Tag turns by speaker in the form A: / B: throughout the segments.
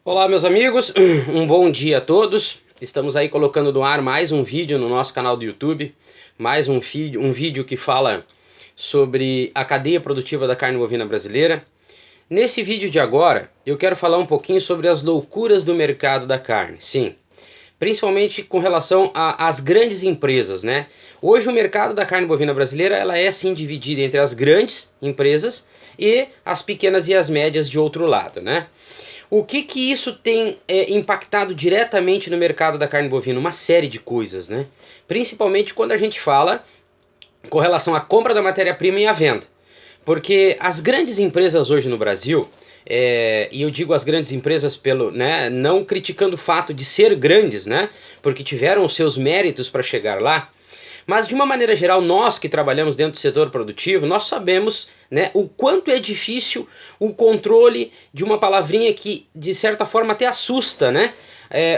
A: Olá, meus amigos, um bom dia a todos. Estamos aí colocando no ar mais um vídeo no nosso canal do YouTube, mais um vídeo que fala sobre a cadeia produtiva da carne bovina brasileira. Nesse vídeo de agora, eu quero falar um pouquinho sobre as loucuras do mercado da carne, sim, principalmente com relação às grandes empresas, né? Hoje o mercado da carne bovina brasileira ela é sim dividida entre as grandes empresas e as pequenas e as médias de outro lado, né? O que isso tem impactado diretamente no mercado da carne bovina? Uma série de coisas, né? Principalmente quando a gente fala com relação à compra da matéria-prima e à venda. Porque as grandes empresas hoje no Brasil, e eu digo as grandes empresas pelo, né, não criticando o fato de ser grandes, né, porque tiveram os seus méritos para chegar lá, mas de uma maneira geral, nós que trabalhamos dentro do setor produtivo, nós sabemos, né, o quanto é difícil o controle de uma palavrinha que de certa forma até assusta, né?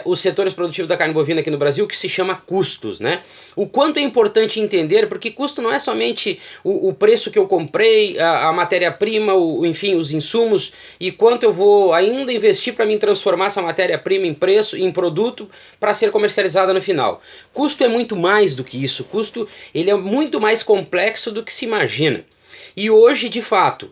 A: Os setores produtivos da carne bovina aqui no Brasil, que se chama custos, né? O quanto é importante entender, porque custo não é somente o preço que eu comprei, a matéria-prima, enfim, os insumos, e quanto eu vou ainda investir para me transformar essa matéria-prima em preço, em produto, para ser comercializada no final. Custo é muito mais do que isso, custo ele é muito mais complexo do que se imagina. E hoje, de fato,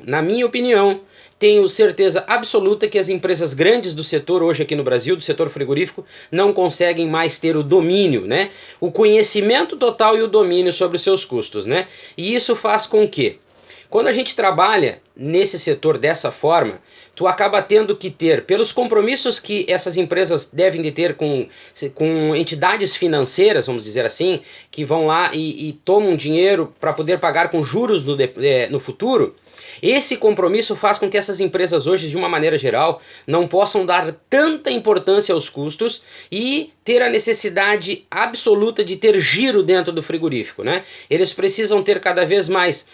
A: na minha opinião, tenho certeza absoluta que as empresas grandes do setor hoje aqui no Brasil, do setor frigorífico, não conseguem mais ter o domínio, né? O conhecimento total e o domínio sobre os seus custos, né? E isso faz com que, quando a gente trabalha nesse setor dessa forma, tu acaba tendo que ter, pelos compromissos que essas empresas devem de ter com entidades financeiras, vamos dizer assim, que vão lá e tomam dinheiro para poder pagar com juros no futuro. Esse compromisso faz com que essas empresas hoje, de uma maneira geral, não possam dar tanta importância aos custos e ter a necessidade absoluta de ter giro dentro do frigorífico, né? Eles precisam ter cada vez mais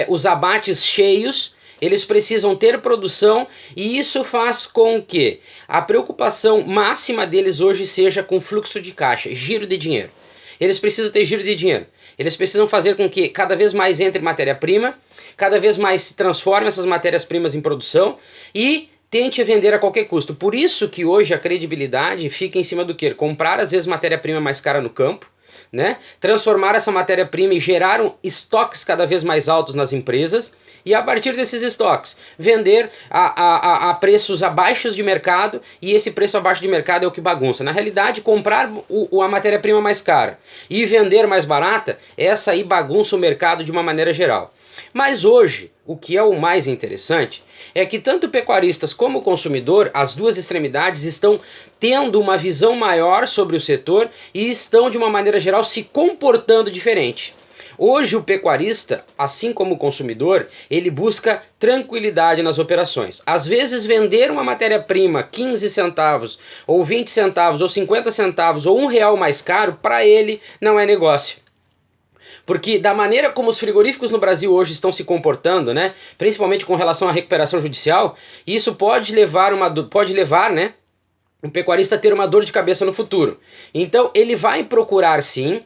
A: os abates cheios, eles precisam ter produção e isso faz com que a preocupação máxima deles hoje seja com fluxo de caixa, giro de dinheiro. Eles precisam ter giro de dinheiro. Eles precisam fazer com que cada vez mais entre matéria-prima, cada vez mais se transforme essas matérias-primas em produção e tente vender a qualquer custo. Por isso que hoje a credibilidade fica em cima do quê? Comprar às vezes matéria-prima mais cara no campo, né? Transformar essa matéria-prima e gerar estoques cada vez mais altos nas empresas e a partir desses estoques vender a preços abaixo de mercado, e esse preço abaixo de mercado é o que bagunça. Na realidade, comprar a matéria-prima mais cara e vender mais barata, essa aí bagunça o mercado de uma maneira geral. Mas hoje, o que é o mais interessante é que tanto pecuaristas como o consumidor, as duas extremidades, estão tendo uma visão maior sobre o setor e estão, de uma maneira geral, se comportando diferente. Hoje o pecuarista, assim como o consumidor, ele busca tranquilidade nas operações. Às vezes vender uma matéria-prima 15 centavos, ou 20 centavos, ou 50 centavos, ou R$1 mais caro, para ele não é negócio. Porque da maneira como os frigoríficos no Brasil hoje estão se comportando, né, principalmente com relação à recuperação judicial, isso pode levar, né, o pecuarista a ter uma dor de cabeça no futuro. Então ele vai procurar sim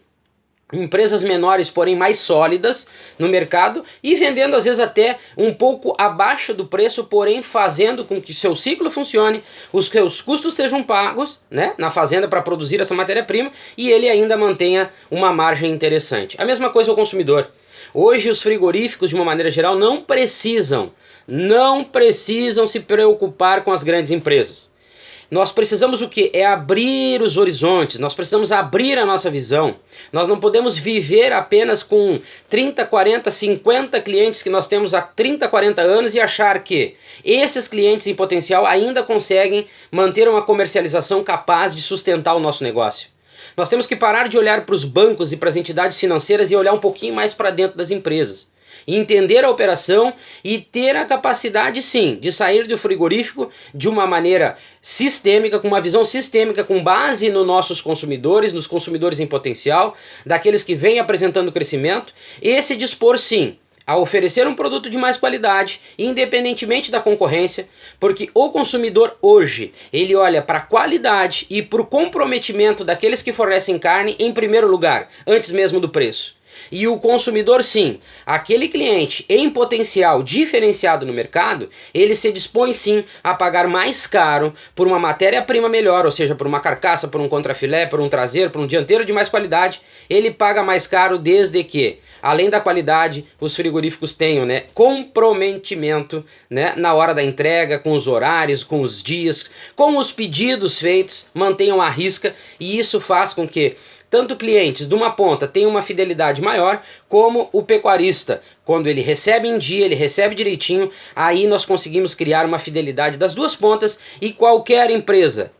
A: empresas menores, porém mais sólidas no mercado e vendendo às vezes até um pouco abaixo do preço, porém fazendo com que seu ciclo funcione, os seus custos sejam pagos, né, na fazenda para produzir essa matéria-prima e ele ainda mantenha uma margem interessante. A mesma coisa o consumidor. Hoje os frigoríficos, de uma maneira geral, não precisam se preocupar com as grandes empresas. Nós precisamos o quê? É abrir os horizontes, nós precisamos abrir a nossa visão. Nós não podemos viver apenas com 30, 40, 50 clientes que nós temos há 30, 40 anos e achar que esses clientes em potencial ainda conseguem manter uma comercialização capaz de sustentar o nosso negócio. Nós temos que parar de olhar para os bancos e para as entidades financeiras e olhar um pouquinho mais para dentro das empresas. Entender a operação e ter a capacidade, sim, de sair do frigorífico de uma maneira sistêmica, com uma visão sistêmica, com base nos nossos consumidores, nos consumidores em potencial, daqueles que vêm apresentando crescimento, e se dispor, sim, a oferecer um produto de mais qualidade, independentemente da concorrência, porque o consumidor hoje, ele olha para a qualidade e para o comprometimento daqueles que fornecem carne em primeiro lugar, antes mesmo do preço. E o consumidor, sim, aquele cliente em potencial diferenciado no mercado, ele se dispõe sim a pagar mais caro por uma matéria-prima melhor, ou seja, por uma carcaça, por um contrafilé, por um traseiro, por um dianteiro de mais qualidade. Ele paga mais caro desde que, além da qualidade, os frigoríficos tenham, né, comprometimento, né, na hora da entrega, com os horários, com os dias, com os pedidos feitos, mantenham a risca, e isso faz com que tanto clientes de uma ponta tenham uma fidelidade maior, como o pecuarista. Quando ele recebe em dia, ele recebe direitinho, aí nós conseguimos criar uma fidelidade das duas pontas, e qualquer empresa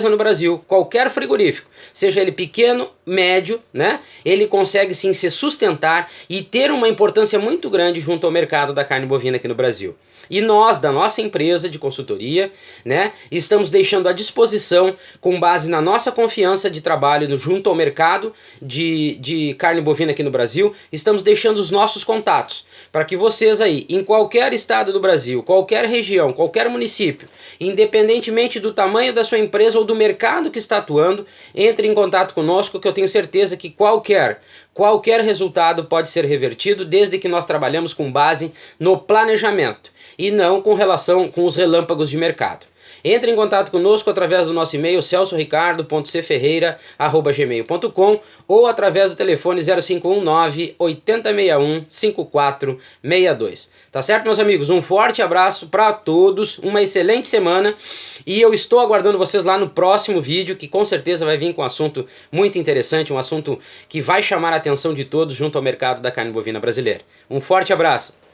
A: no Brasil, qualquer frigorífico, seja ele pequeno, médio, né, ele consegue sim se sustentar e ter uma importância muito grande junto ao mercado da carne bovina aqui no Brasil. E nós, da nossa empresa de consultoria, né, estamos deixando à disposição, com base na nossa confiança de trabalho junto ao mercado de carne bovina aqui no Brasil, estamos deixando os nossos contatos, para que vocês aí, em qualquer estado do Brasil, qualquer região, qualquer município, independentemente do tamanho da sua empresa ou do mercado que está atuando, entre em contato conosco, que eu tenho certeza que qualquer resultado pode ser revertido, desde que nós trabalhamos com base no planejamento e não com relação com os relâmpagos de mercado. Entre em contato conosco através do nosso e-mail celsoricardo.cferreira@gmail.com ou através do telefone 0519 8061 5462. Tá certo, meus amigos? Um forte abraço para todos, uma excelente semana, e eu estou aguardando vocês lá no próximo vídeo, que com certeza vai vir com um assunto muito interessante, um assunto que vai chamar a atenção de todos junto ao mercado da carne bovina brasileira. Um forte abraço!